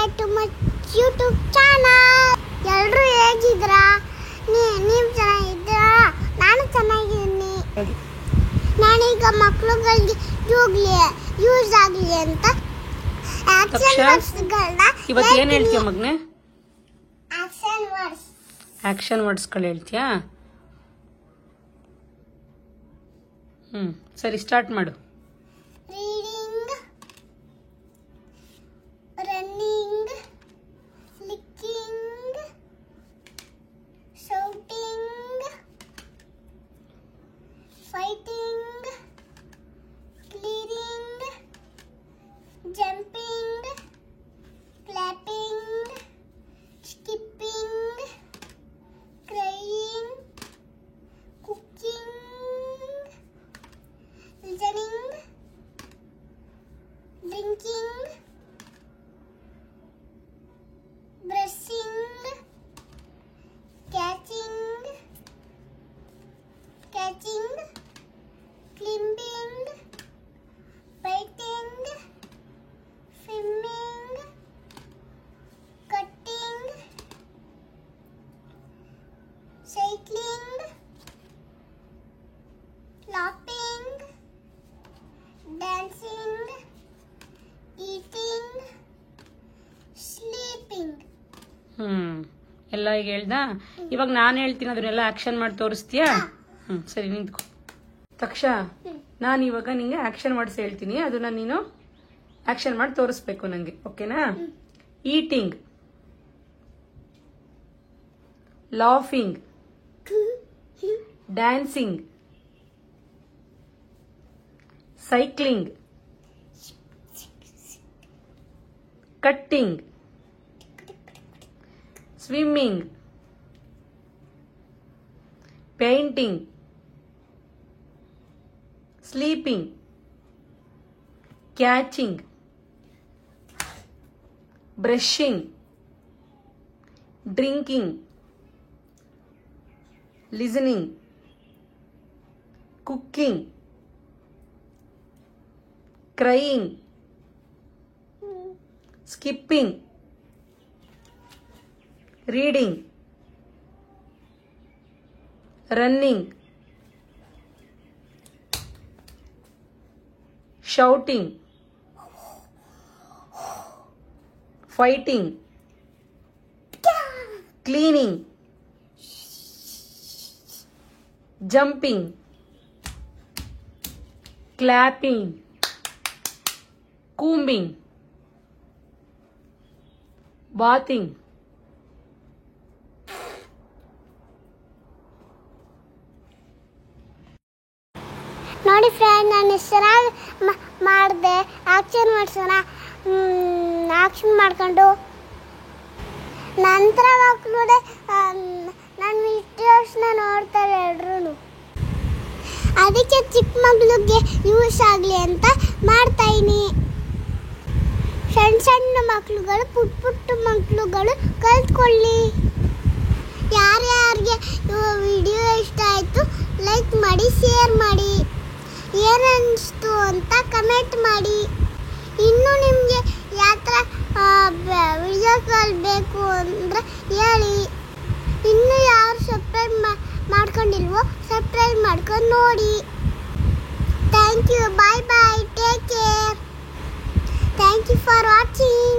subscribe to my YouTube channel. ಎಲ್ಲರೂ ಹೇಗಿದ್ದೀರಾ? ನೀವು ಚೆನ್ನಾಗಿದ್ದೀರಾ? ನಾನು ಚೆನ್ನಾಗಿದ್ದೀನಿ. ನಾನೀಗ ಮಕ್ಕಳುಗಳಿಗೆ ಯೂಸ್ ಆಗಲಿ ಅಂತ ಆಕ್ಷನ್ ವರ್ಡ್ಸ್ಗಳನ್ನ ಇವತ್ತು ಏನು ಹೇಳ್ತೀಯ ಮಗನೇ? ಆಕ್ಷನ್ ವರ್ಡ್ಸ್ಗಳು ಹೇಳ್ತೀಯಾ? ಸರಿ, ಸ್ಟಾರ್ಟ್ ಮಾಡು. Reading, running, licking, shouting, fighting, clearing, jumping, clapping, skipping, crying, cooking, listening, drinking, brushing, catching, climbing, biting, swimming, cutting, cycling, laughing, dancing, eating, sleeping. ಎಲ್ಲ ಈಗ ಹೇಳ್ದಾ? ಇವಾಗ ನಾನು ಹೇಳ್ತೀನಿ, ಅದನ್ನೆಲ್ಲ ಆಕ್ಷನ್ ಮಾಡಿ ತೋರಿಸ್ತೀಯಾ? ಸರಿ, ನಿಂತ್ಕೊ. ತಕ್ಷ, ನಾನು ಇವಾಗ ನಿಂಗೆ ಆಕ್ಷನ್ ಮಾಡಿಸಿ ಹೇಳ್ತೀನಿ, ಅದನ್ನ ನೀನು ಆಕ್ಷನ್ ಮಾಡಿ ತೋರಿಸ್ಬೇಕು ನಂಗೆ, ಓಕೆನಾ? Eating, laughing, dancing, cycling, cutting, swimming, painting, sleeping, catching, brushing, drinking, listening, cooking, crying, skipping, reading, running, shouting, fighting, cleaning, jumping, clapping, combing, bathing. ನೋಡಿ ಫ್ರೆಂಡ್, ನಾನು ಎಷ್ಟು ಚೆನ್ನಾಗಿ ಮಾಡಿದೆ. ಆಕ್ಷನ್ ಮಾಡ್ಸೋಣ. ಆಕ್ಷನ್ ಮಾಡ್ಕೊಂಡು ನಂತರ ಮಕ್ಕಳು ನನ್ನ ವಿಡಿಯೋಸ್ನ ನೋಡ್ತಾರೆ ಎಲ್ಲರೂ. ಅದಕ್ಕೆ ಚಿಕ್ಕ ಮಕ್ಕಳಿಗೆ ಯೂಸ್ ಆಗಲಿ ಅಂತ ಮಾಡ್ತಾಯಿನಿ. ಸಣ್ಣ ಮಕ್ಕಳುಗಳು, ಪುಟ್ಟ ಮಕ್ಕಳುಗಳು ಕಲ್ತ್ಕೊಳ್ಳಿ. ಯಾರ್ಯಾರಿಗೆ ವಿಡಿಯೋ ಇಷ್ಟ ಆಯಿತು ಲೈಕ್ ಮಾಡಿ, ಶೇರ್ ಮಾಡಿ, ಏನನ್ನಿಸ್ತು ಅಂತ ಕಮೆಂಟ್ ಮಾಡಿ. ಇನ್ನೂ ನಿಮಗೆ ಯಾವ ಥರ ವಿಡಿಯೋಗಳು ಬೇಕು ಅಂದರೆ ಹೇಳಿ. ಇನ್ನೂ ಯಾರು ಸಬ್ಸ್ಕ್ರೈಬ್ ಮಾಡ್ಕೊಂಡಿಲ್ವೋ ಸಬ್ಸ್ಕ್ರೈಬ್ ಮಾಡ್ಕೊಂಡು ನೋಡಿ. Thank you. Bye bye. Take care. Thank you for watching.